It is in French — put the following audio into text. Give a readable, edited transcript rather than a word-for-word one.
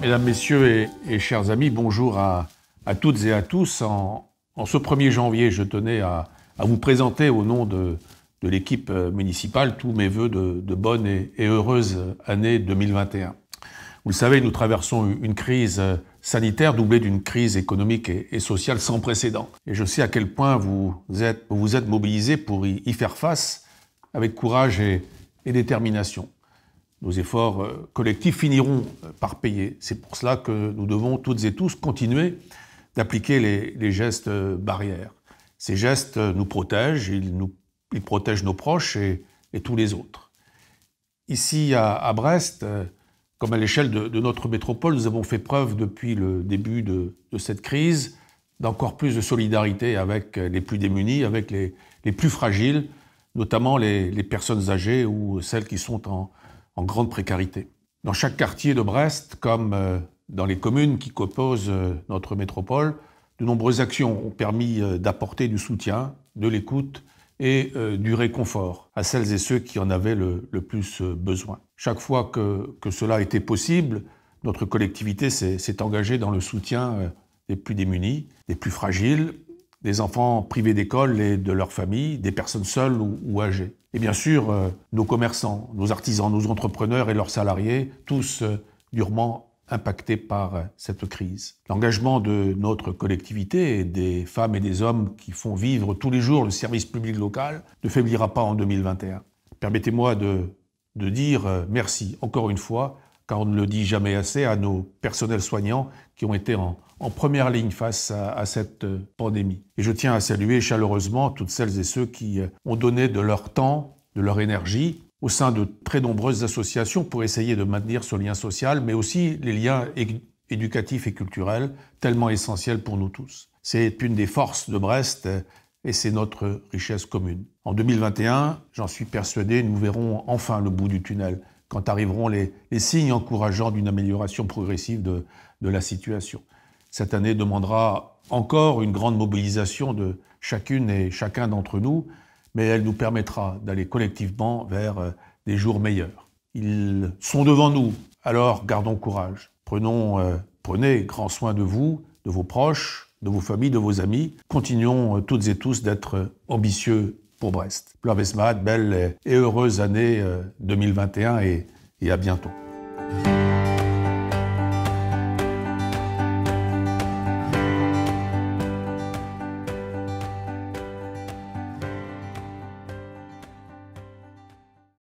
Mesdames, Messieurs et chers amis, bonjour à toutes et à tous. En ce 1er janvier, je tenais à vous présenter au nom de l'équipe municipale tous mes vœux de bonne et heureuse année 2021. Vous le savez, nous traversons une crise sanitaire doublée d'une crise économique et sociale sans précédent. Et je sais à quel point vous êtes mobilisés pour y faire face avec courage et détermination. Nos efforts collectifs finiront par payer. C'est pour cela que nous devons toutes et tous continuer d'appliquer les gestes barrières. Ces gestes nous protègent, ils protègent nos proches et tous les autres. Ici à Brest, comme à l'échelle de notre métropole, nous avons fait preuve depuis le début de cette crise d'encore plus de solidarité avec les plus démunis, avec les plus fragiles, notamment les personnes âgées ou celles qui sont en grande précarité. Dans chaque quartier de Brest, comme dans les communes qui composent notre métropole, de nombreuses actions ont permis d'apporter du soutien, de l'écoute et du réconfort à celles et ceux qui en avaient le plus besoin. Chaque fois que cela a été possible, notre collectivité s'est engagée dans le soutien des plus démunis, des plus fragiles, des enfants privés d'école et de leurs familles, des personnes seules ou âgées. Et bien sûr, nos commerçants, nos artisans, nos entrepreneurs et leurs salariés, tous durement impactés par cette crise. L'engagement de notre collectivité et des femmes et des hommes qui font vivre tous les jours le service public local ne faiblira pas en 2021. Permettez-moi de dire merci encore une fois, car on ne le dit jamais assez, à nos personnels soignants qui ont été en première ligne face à cette pandémie. Et je tiens à saluer chaleureusement toutes celles et ceux qui ont donné de leur temps, de leur énergie, au sein de très nombreuses associations pour essayer de maintenir ce lien social, mais aussi les liens éducatifs et culturels, tellement essentiels pour nous tous. C'est une des forces de Brest et c'est notre richesse commune. En 2021, j'en suis persuadé, nous verrons enfin le bout du tunnel, quand arriveront les signes encourageants d'une amélioration progressive de la situation. Cette année demandera encore une grande mobilisation de chacune et chacun d'entre nous, mais elle nous permettra d'aller collectivement vers des jours meilleurs. Ils sont devant nous, alors gardons courage. Prenez grand soin de vous, de vos proches, de vos familles, de vos amis. Continuons toutes et tous d'être ambitieux pour Brest. Belle et heureuse année 2021 et à bientôt.